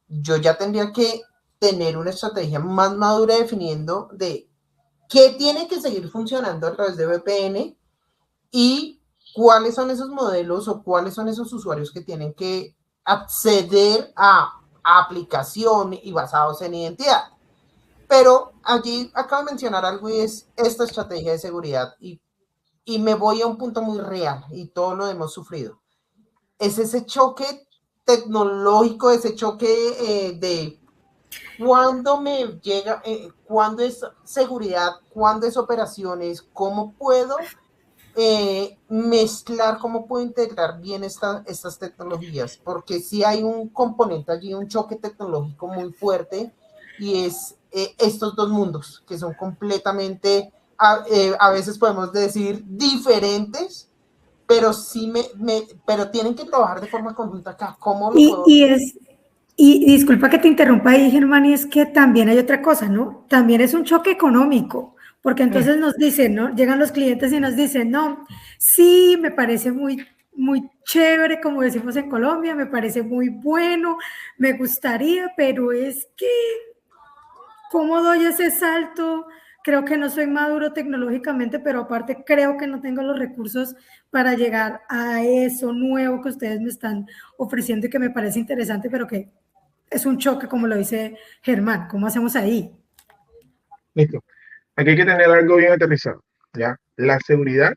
yo ya tendría que tener una estrategia más madura definiendo de qué tiene que seguir funcionando a través de VPN y cuáles son esos modelos o cuáles son esos usuarios que tienen que acceder a aplicación y basados en identidad. Pero allí acabo de mencionar algo y es esta estrategia de seguridad y me voy a un punto muy real y todo lo hemos sufrido. Es ese choque tecnológico, ese choque de cuándo me llega, cuándo es seguridad, cuándo es operaciones, cómo puedo mezclar, cómo puedo integrar bien estas tecnologías, porque sí hay un componente allí, un choque tecnológico muy fuerte y es estos dos mundos que son completamente, a veces podemos decir, diferentes, pero sí pero tienen que trabajar de forma conjunta acá. ¿Cómo lo Y, puedo? y es, y disculpa que te interrumpa ahí, Germán, y es que también hay otra cosa, ¿no? También es un choque económico, porque entonces nos dicen, ¿no? Llegan los clientes y nos dicen, no, sí, me parece muy chévere, como decimos en Colombia, me parece muy bueno, me gustaría, pero es que ¿cómo doy ese salto? Creo que no soy maduro tecnológicamente, pero aparte creo que no tengo los recursos para llegar a eso nuevo que ustedes me están ofreciendo y que me parece interesante, pero que es un choque, como lo dice Germán. ¿Cómo hacemos ahí? Listo. Aquí hay que tener algo bien aterrizado, ¿ya? La seguridad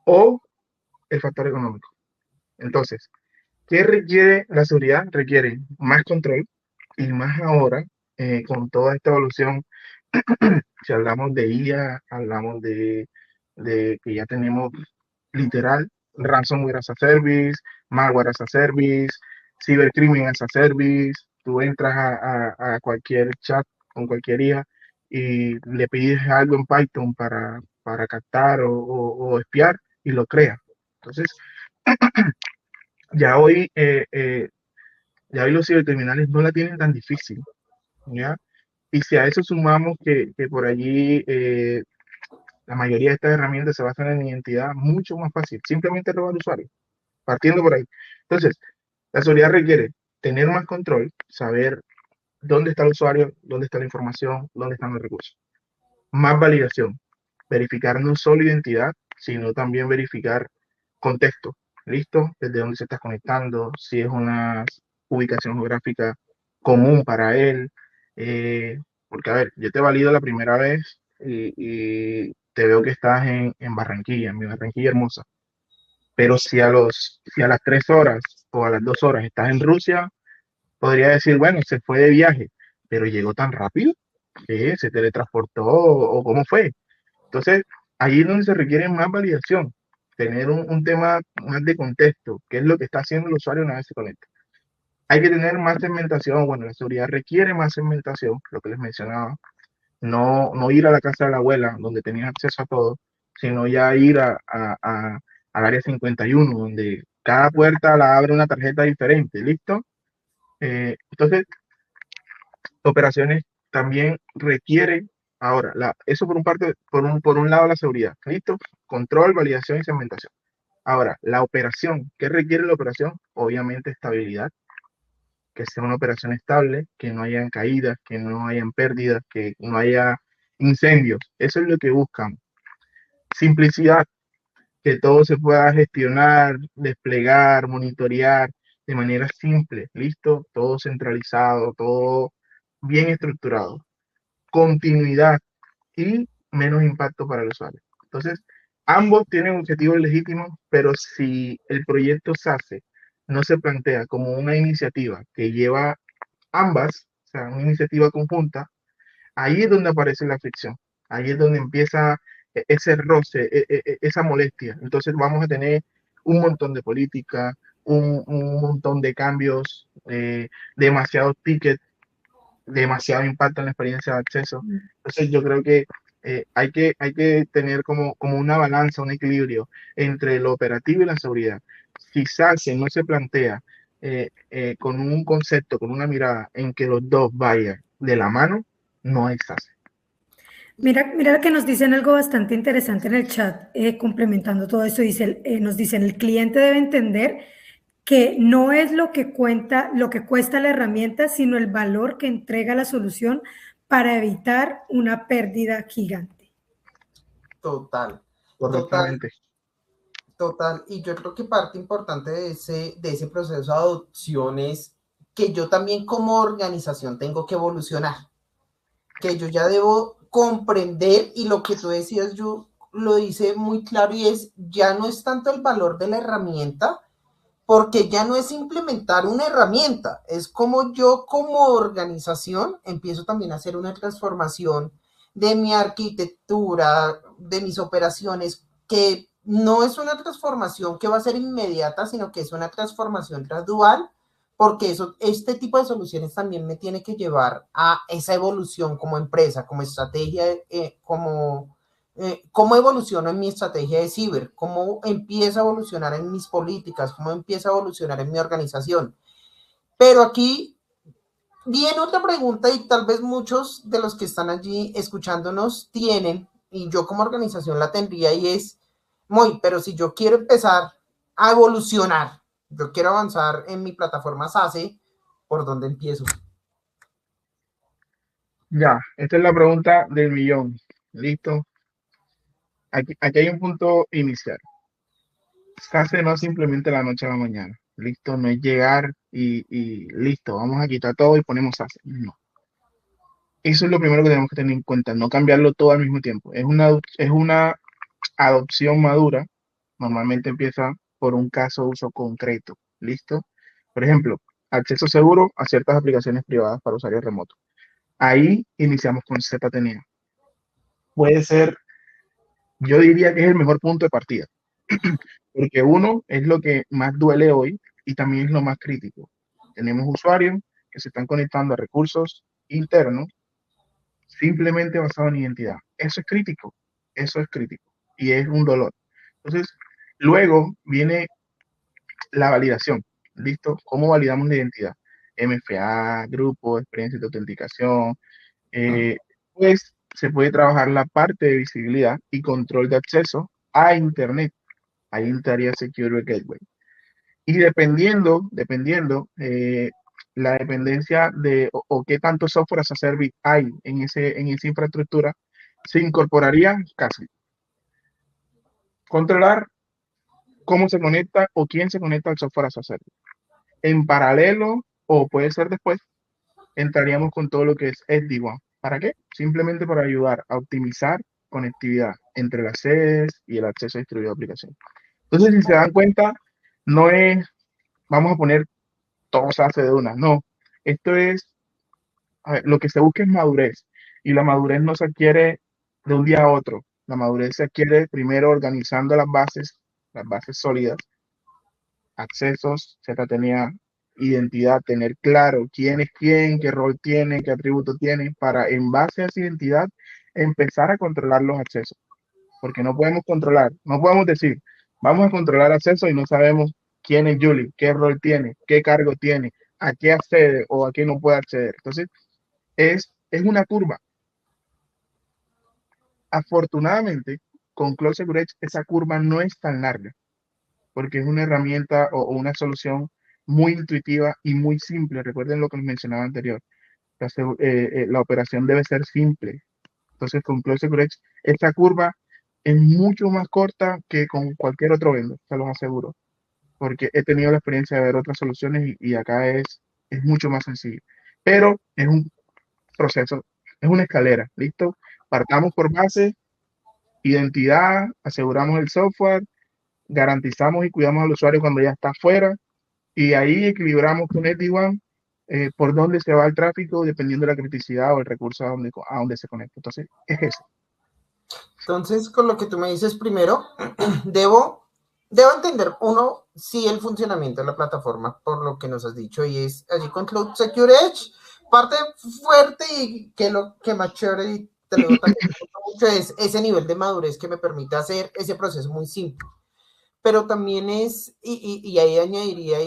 o el factor económico. Entonces, ¿qué requiere la seguridad? Requiere más control y más ahora, con toda esta evolución, si hablamos de IA, hablamos de que ya tenemos literal ransomware as a service, malware as a service, cibercrimen as a service. Tú entras a cualquier chat con cualquier IA y le pides algo en Python para captar o espiar y lo crea. Entonces, ya hoy, ya hoy los cibercriminales no la tienen tan difícil, ¿ya? Y si a eso sumamos que por allí la mayoría de estas herramientas se basan en identidad, mucho más fácil. Simplemente robar al usuario. partiendo por ahí. Entonces, la seguridad requiere tener más control, saber dónde está el usuario, dónde está la información, dónde están los recursos. Más validación, verificar no solo identidad, sino también verificar contexto. ¿Listo? Desde dónde se está conectando, si es una ubicación geográfica común para él. Porque, a ver, yo te valido la primera vez y te veo que estás en Barranquilla, en mi Barranquilla hermosa. Pero si a las 3 horas o a las 2 horas estás en Rusia, podría decir, bueno, se fue de viaje, pero llegó tan rápido, que se teletransportó o cómo fue. Entonces, ahí es donde se requiere más validación, tener un tema más de contexto, qué es lo que está haciendo el usuario una vez se conecta. Hay que tener más segmentación, bueno, la seguridad requiere más segmentación, lo que les mencionaba, no ir a la casa de la abuela, donde tenías acceso a todo, sino ya ir al área 51, donde cada puerta la abre una tarjeta diferente, ¿listo? Entonces, operaciones también requiere, ahora, eso por un parte, por un lado la seguridad, ¿listo? Control, validación y segmentación. Ahora, la operación, ¿qué requiere la operación? Obviamente estabilidad, que sea una operación estable, que no hayan caídas, que no hayan pérdidas, que no haya incendios. Eso es lo que buscan. Simplicidad, que todo se pueda gestionar, desplegar, monitorear de manera simple, ¿listo? Todo centralizado, todo bien estructurado. Continuidad y menos impacto para el usuario. Entonces, ambos tienen objetivos legítimos, pero si el proyecto SASE no se plantea como una iniciativa que lleva ambas, o sea, una iniciativa conjunta, ahí es donde aparece la fricción, ahí es donde empieza ese roce, esa molestia. Entonces vamos a tener un montón de política, un montón de cambios, demasiados tickets, demasiado impacto en la experiencia de acceso. Entonces yo creo que hay que tener como una balanza, un equilibrio entre lo operativo y la seguridad. Si SASE no se plantea con un concepto, con una mirada en que los dos vayan de la mano, no hay SASE. Mira que nos dicen algo bastante interesante en el chat, complementando todo esto, nos dicen, el cliente debe entender que no es lo que cuenta, lo que cuesta la herramienta, sino el valor que entrega la solución para evitar una pérdida gigante. Total, total, Correctamente. total. Y yo creo que parte importante de ese proceso de adopción es que yo también como organización tengo que evolucionar, que yo ya debo comprender, y lo que tú decías, yo lo hice muy claro, y es, ya no es tanto el valor de la herramienta, porque ya no es implementar una herramienta, es como yo como organización empiezo también a hacer una transformación de mi arquitectura, de mis operaciones, que no es una transformación que va a ser inmediata, sino que es una transformación gradual, porque este tipo de soluciones también me tiene que llevar a esa evolución como empresa, como estrategia, cómo evoluciono en mi estrategia de ciber, cómo empieza a evolucionar en mis políticas, cómo empieza a evolucionar en mi organización. Pero aquí viene otra pregunta, y tal vez muchos de los que están allí escuchándonos tienen, y yo como organización la tendría, y es, pero si yo quiero empezar a evolucionar, yo quiero avanzar en mi plataforma SASE, ¿por dónde empiezo? Ya, esta es la pregunta del millón. ¿Listo? Aquí hay un punto inicial. SASE no es simplemente la noche a la mañana. Listo, no es llegar y listo, vamos a quitar todo y ponemos SASE. No. Eso es lo primero que tenemos que tener en cuenta, no cambiarlo todo al mismo tiempo. Es una adopción madura, normalmente empieza por un caso de uso concreto. ¿Listo? Por ejemplo, acceso seguro a ciertas aplicaciones privadas para usuarios remotos. Ahí iniciamos con ZTNA. Puede ser, yo diría que es el mejor punto de partida, porque uno es lo que más duele hoy y también es lo más crítico. Tenemos usuarios que se están conectando a recursos internos simplemente basado en identidad. Eso es crítico y es un dolor. Entonces, luego viene la validación. ¿Listo? ¿Cómo validamos la identidad? MFA, grupo, experiencia de autenticación. Pues se puede trabajar la parte de visibilidad y control de acceso a Internet. Ahí entraría Secure Gateway. Y la dependencia o qué tanto software as a service hay en esa infraestructura, se incorporaría casi controlar cómo se conecta o quién se conecta al software as a service. En paralelo, o puede ser después, entraríamos con todo lo que es SD-WAN. ¿Para qué? Simplemente para ayudar a optimizar conectividad entre las sedes y el acceso a distribuido de aplicación. Entonces, si se dan cuenta, no es, vamos a poner todo se hace de una, no. Esto es, a ver, lo que se busca es madurez, y la madurez no se adquiere de un día a otro. La madurez se adquiere primero organizando las bases sólidas, accesos, tenía identidad, tener claro quién es quién, qué rol tiene, qué atributo tiene, para en base a esa identidad empezar a controlar los accesos. Porque no podemos controlar, no podemos decir, vamos a controlar acceso y no sabemos quién es Julie, qué rol tiene, qué cargo tiene, a qué accede o a qué no puede acceder. Entonces, es una curva. Afortunadamente, con Cloud Security esa curva no es tan larga, porque es una herramienta o una solución muy intuitiva y muy simple. Recuerden lo que les mencionaba anterior. La operación debe ser simple. Entonces, con Cloud Security, esta curva es mucho más corta que con cualquier otro vendor, se los aseguro, porque he tenido la experiencia de ver otras soluciones y acá es mucho más sencillo. Pero es un proceso, es una escalera, ¿listo? Partamos por base, identidad, aseguramos el software, garantizamos y cuidamos al usuario cuando ya está afuera, y ahí equilibramos con SD-WAN por dónde se va el tráfico, dependiendo de la criticidad o el recurso a donde se conecta. Entonces, es eso. Entonces, con lo que tú me dices primero, debo entender, uno, sí, el funcionamiento de la plataforma, por lo que nos has dicho, y es allí con Cloud Secure Edge, parte fuerte y que lo que más chévere y te lo digo también mucho es ese nivel de madurez que me permite hacer ese proceso muy simple. Pero también es, y ahí añadiría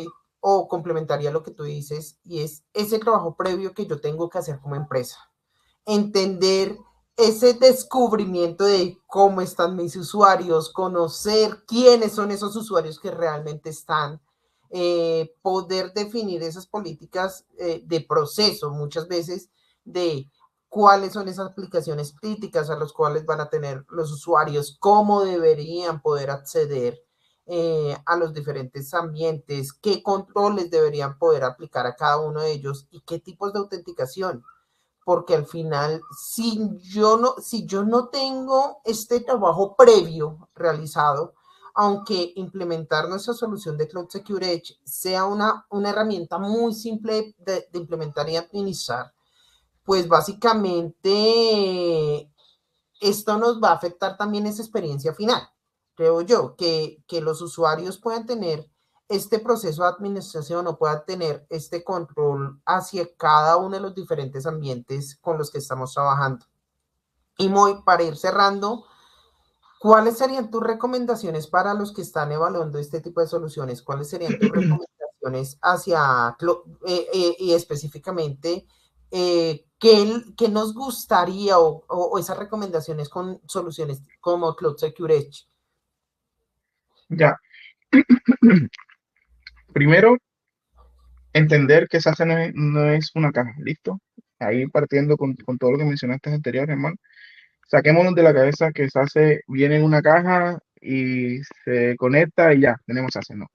o complementaría lo que tú dices, y es ese trabajo previo que yo tengo que hacer como empresa. Entender ese descubrimiento de cómo están mis usuarios, conocer quiénes son esos usuarios que realmente están, poder definir esas políticas de proceso muchas veces de cuáles son esas aplicaciones críticas a las cuales van a tener los usuarios, cómo deberían poder acceder a los diferentes ambientes, qué controles deberían poder aplicar a cada uno de ellos y qué tipos de autenticación, porque al final, si yo no tengo este trabajo previo realizado, aunque implementar nuestra solución de Cloud Secure Edge sea una herramienta muy simple de implementar y administrar, pues básicamente esto nos va a afectar también esa experiencia final. Creo yo, que los usuarios puedan tener este proceso de administración o puedan tener este control hacia cada uno de los diferentes ambientes con los que estamos trabajando. Y muy para ir cerrando, ¿cuáles serían tus recomendaciones para los que están evaluando este tipo de soluciones? ¿Cuáles serían tus recomendaciones hacia, y específicamente, qué nos gustaría o esas recomendaciones con soluciones como Cloud Secure Edge? Ya. Primero, entender que SASE no es una caja, ¿listo? Ahí partiendo con todo lo que mencionaste anterior, hermano. Saquémonos de la cabeza que SASE viene en una caja y se conecta y ya, tenemos SASE, no.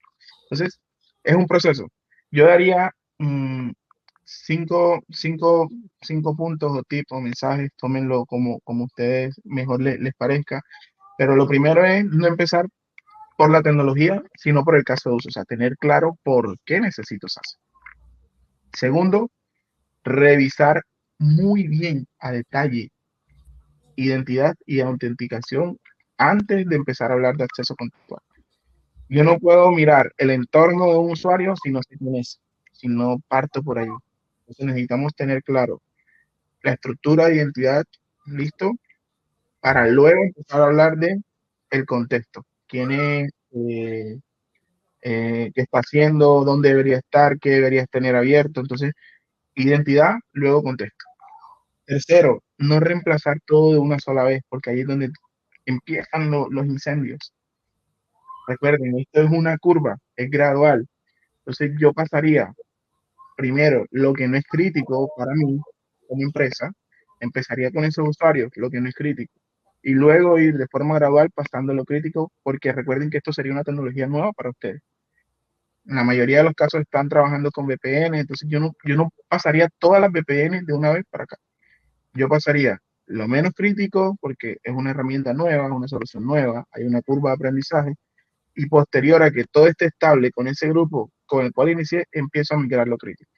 Entonces, es un proceso. Yo daría cinco, cinco, cinco puntos o tipos, mensajes, tómenlo como ustedes mejor les parezca. Pero lo primero es no empezar por la tecnología, sino por el caso de uso, o sea, tener claro por qué necesito SASE. Segundo, revisar muy bien a detalle identidad y autenticación antes de empezar a hablar de acceso contextual. Yo no puedo mirar el entorno de un usuario si no sé quién es, si no parto por ahí. Entonces necesitamos tener claro la estructura de identidad, listo, para luego empezar a hablar de el contexto. Quién es, qué está haciendo, dónde debería estar, qué deberías tener abierto. Entonces, identidad, luego contexto. Tercero, no reemplazar todo de una sola vez, porque ahí es donde empiezan los incendios. Recuerden, esto es una curva, es gradual. Entonces yo pasaría primero lo que no es crítico para mí como empresa, empezaría con esos usuarios, lo que no es crítico, y luego ir de forma gradual pasando lo crítico, porque recuerden que esto sería una tecnología nueva para ustedes. En la mayoría de los casos están trabajando con VPN, entonces yo no pasaría todas las VPN de una vez para acá. Yo pasaría lo menos crítico porque es una herramienta nueva, una solución nueva, hay una curva de aprendizaje, y posterior a que todo esté estable con ese grupo con el cual inicié, empiezo a migrar lo crítico.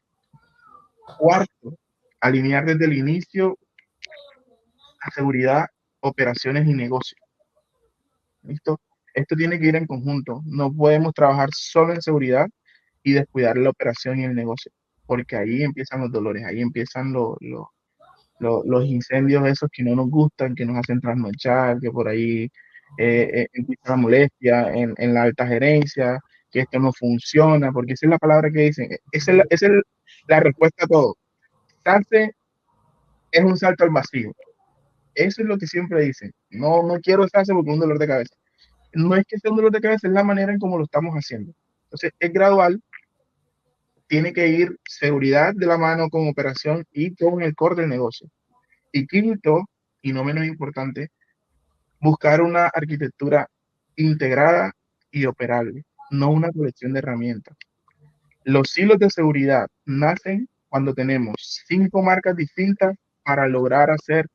Cuarto, alinear desde el inicio la seguridad, operaciones y negocio. ¿Listo? Esto tiene que ir en conjunto. No podemos trabajar solo en seguridad y descuidar la operación y el negocio, porque ahí empiezan los dolores, ahí empiezan los incendios esos que no nos gustan, que nos hacen trasnochar, que por ahí empieza la molestia en la alta gerencia, que esto no funciona, porque esa es la palabra que dicen, esa es la respuesta a todo. SASE es un salto al vacío. Eso es lo que siempre dicen. No, no quiero SASE porque es un dolor de cabeza. No es que sea un dolor de cabeza, es la manera en cómo lo estamos haciendo. Entonces, es gradual, tiene que ir seguridad de la mano con operación y con el core del negocio. Y quinto, y no menos importante, buscar una arquitectura integrada y operable, no una colección de herramientas. Los silos de seguridad nacen cuando tenemos 5 marcas distintas para lograr hacer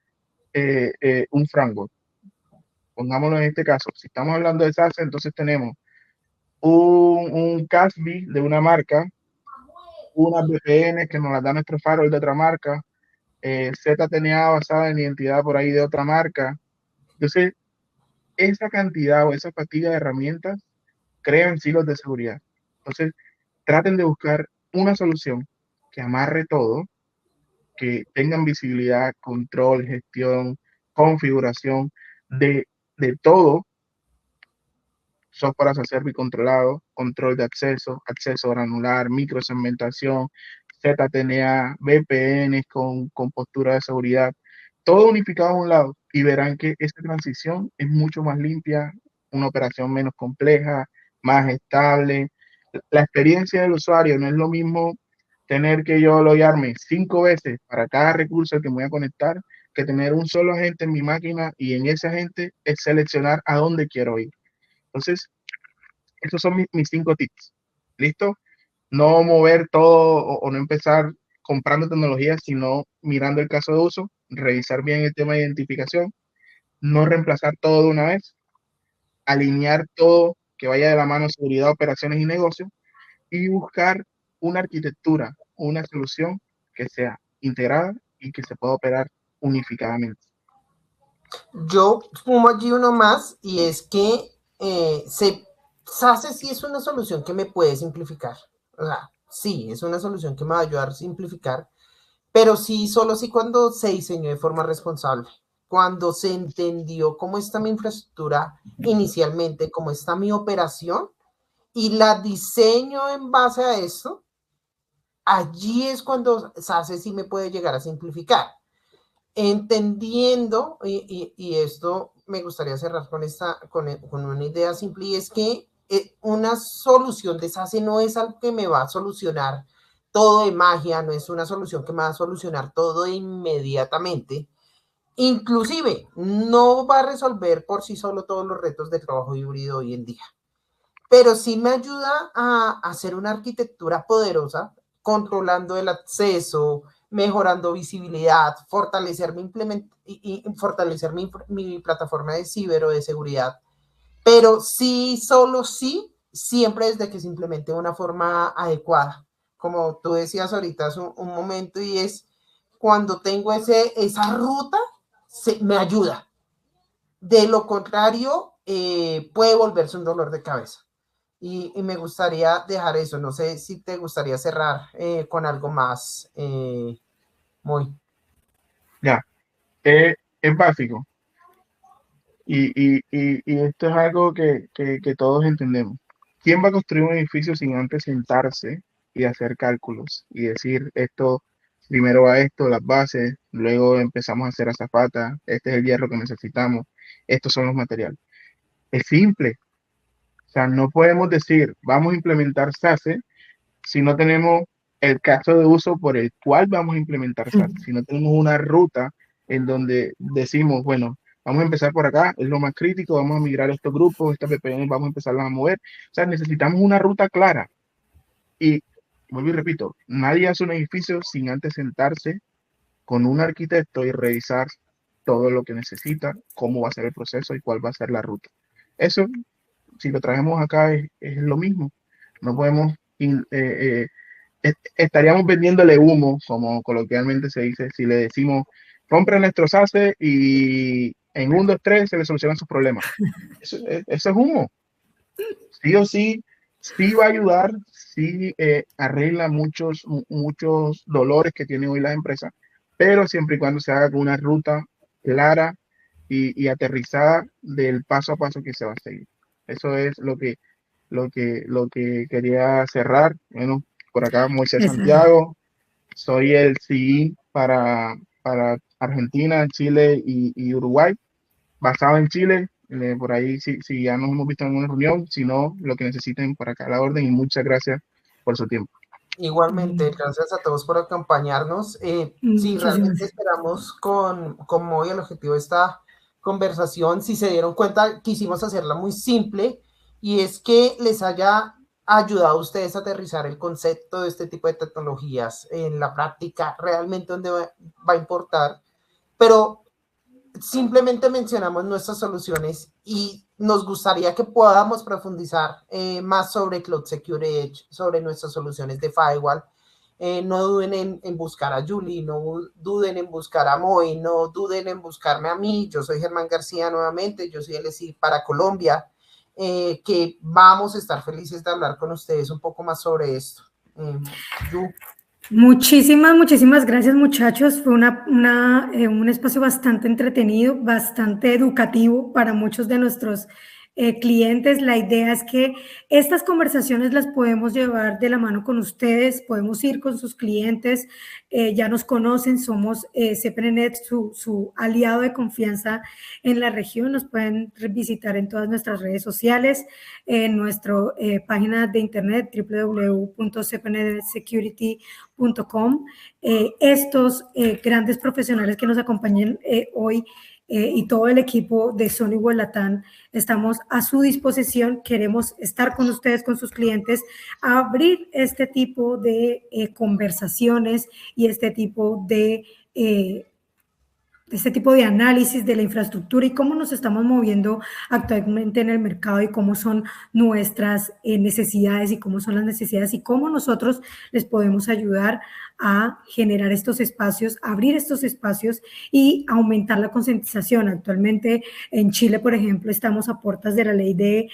un framework. Pongámoslo en este caso, si estamos hablando de SaaS, entonces tenemos un CASB de una marca, unas VPN que nos las da nuestro firewall de otra marca, ZTNA basada en identidad por ahí de otra marca. Entonces, esa cantidad o esa fatiga de herramientas crean silos de seguridad. Entonces, traten de buscar una solución que amarre todo, que tengan visibilidad, control, gestión, configuración de todo, software as a service controlado, control de acceso, acceso granular, microsegmentación, ZTNA, VPNs con postura de seguridad, todo unificado a un lado, y verán que esa transición es mucho más limpia, una operación menos compleja, más estable. La experiencia del usuario no es lo mismo tener que yo loguearme 5 veces para cada recurso al que me voy a conectar, que tener un solo agente en mi máquina y en ese agente es seleccionar a dónde quiero ir. Entonces, esos son mis 5 tips. ¿Listo? No mover todo o no empezar comprando tecnología, sino mirando el caso de uso, revisar bien el tema de identificación, no reemplazar todo de una vez, alinear todo que vaya de la mano seguridad, operaciones y negocios, y buscar una arquitectura, una solución que sea integrada y que se pueda operar unificadamente. Yo sumo allí uno más y es que SASE sí es una solución que me puede simplificar. O sea, sí, es una solución que me va a ayudar a simplificar, pero sí, solo sí cuando se diseñó de forma responsable, cuando se entendió cómo está mi infraestructura inicialmente, cómo está mi operación y la diseño en base a esto, allí es cuando SASE sí me puede llegar a simplificar. Entendiendo, y esto me gustaría cerrar con una idea simple, y es que una solución de SASE no es algo que me va a solucionar todo de magia, no es una solución que me va a solucionar todo inmediatamente. Inclusive, no va a resolver por sí solo todos los retos de trabajo híbrido hoy en día, pero sí me ayuda a hacer una arquitectura poderosa, controlando el acceso, mejorando visibilidad, fortalecer y fortalecer mi plataforma de ciber o de seguridad. Pero sí, solo sí, siempre desde que se implemente de una forma adecuada. Como tú decías ahorita hace un momento, y es cuando tengo esa ruta, me ayuda. De lo contrario, puede volverse un dolor de cabeza. Y me gustaría dejar eso. No sé si te gustaría cerrar con algo más, muy. Ya, es básico. Y esto es algo que todos entendemos. ¿Quién va a construir un edificio sin antes sentarse y hacer cálculos y decir esto, primero va esto, las bases, luego empezamos a hacer azafata, este es el hierro que necesitamos, estos son los materiales? Es simple. sea, no podemos decir, vamos a implementar SASE si no tenemos el caso de uso por el cual vamos a implementar SASE, si no tenemos una ruta en donde decimos, bueno, vamos a empezar por acá, es lo más crítico, vamos a migrar estos grupos, estas VPN, vamos a empezarlas a mover. O sea, necesitamos una ruta clara. Y vuelvo y repito, nadie hace un edificio sin antes sentarse con un arquitecto y revisar todo lo que necesita, cómo va a ser el proceso y cuál va a ser la ruta. Eso, si lo traemos acá, es lo mismo. No podemos, estaríamos vendiéndole humo, como coloquialmente se dice, si le decimos, compren nuestro SASE y en 1, 2, 3 se le solucionan sus problemas. Eso es humo. Sí o sí, sí va a ayudar, sí arregla muchos dolores que tienen hoy las empresas, pero siempre y cuando se haga con una ruta clara y aterrizada del paso a paso que se va a seguir. Eso es lo que quería cerrar. Bueno, por acá Moisés Esa. Santiago, soy el CI para Argentina, Chile y Uruguay, basado en Chile. Por ahí, si ya nos hemos visto en una reunión, si no, lo que necesiten por acá a la orden, y muchas gracias por su tiempo. Igualmente, gracias a todos por acompañarnos. Sí, Muchísimas. realmente esperamos con muy el objetivo de esta conversación. Si se dieron cuenta, quisimos hacerla muy simple y es que les haya ayudado a ustedes a aterrizar el concepto de este tipo de tecnologías en la práctica, realmente donde va a importar. Pero simplemente mencionamos nuestras soluciones y nos gustaría que podamos profundizar más sobre Cloud Secure Edge, sobre nuestras soluciones de firewall. No duden en buscar a Julie, no duden en buscar a Moy, no duden en buscarme a mí. Yo soy Germán García nuevamente, yo soy el SI para Colombia, que vamos a estar felices de hablar con ustedes un poco más sobre esto. Muchísimas gracias, muchachos. Fue un espacio bastante entretenido, bastante educativo para muchos de nuestros clientes. La idea es que estas conversaciones las podemos llevar de la mano con ustedes, podemos ir con sus clientes, ya nos conocen, somos CPNet, su aliado de confianza en la región. Nos pueden visitar en todas nuestras redes sociales, en nuestra página de internet www.cpnetsecurity.com. Estos grandes profesionales que nos acompañan hoy y todo el equipo de Sony Latam estamos a su disposición. Queremos estar con ustedes, con sus clientes, a abrir este tipo de conversaciones y este tipo de análisis de la infraestructura y cómo nos estamos moviendo actualmente en el mercado y cómo son nuestras necesidades y cómo son las necesidades y cómo nosotros les podemos ayudar a generar estos espacios, abrir estos espacios y aumentar la concientización. Actualmente en Chile, por ejemplo, estamos a puertas de la ley de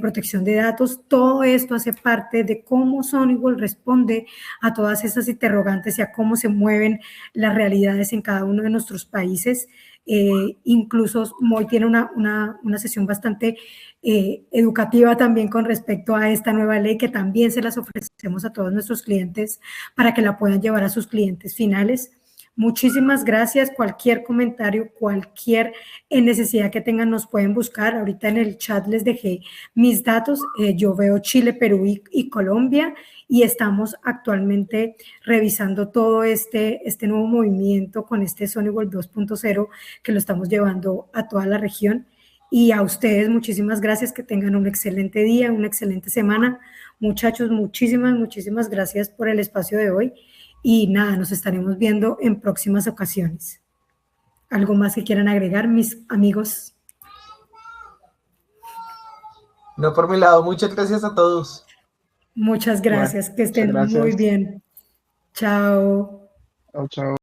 protección de datos. Todo esto hace parte de cómo Sonywall responde a todas estas interrogantes y a cómo se mueven las realidades en cada uno de nuestros países. Incluso Moy tiene una sesión bastante educativa también con respecto a esta nueva ley que también se las ofrecemos a todos nuestros clientes para que la puedan llevar a sus clientes finales. Muchísimas gracias. Cualquier comentario, cualquier necesidad que tengan, nos pueden buscar. Ahorita en el chat les dejé mis datos. Yo veo Chile, Perú y Colombia y estamos actualmente revisando todo este nuevo movimiento con este Sonywall 2.0 que lo estamos llevando a toda la región. Y a ustedes, muchísimas gracias, que tengan un excelente día, una excelente semana. Muchachos, muchísimas gracias por el espacio de hoy. Y nada, nos estaremos viendo en próximas ocasiones. ¿Algo más que quieran agregar, mis amigos? No, por mi lado, muchas gracias a todos. Muchas gracias, Bueno, que muchas estén muy gracias. bien. Chao. Chao, chao.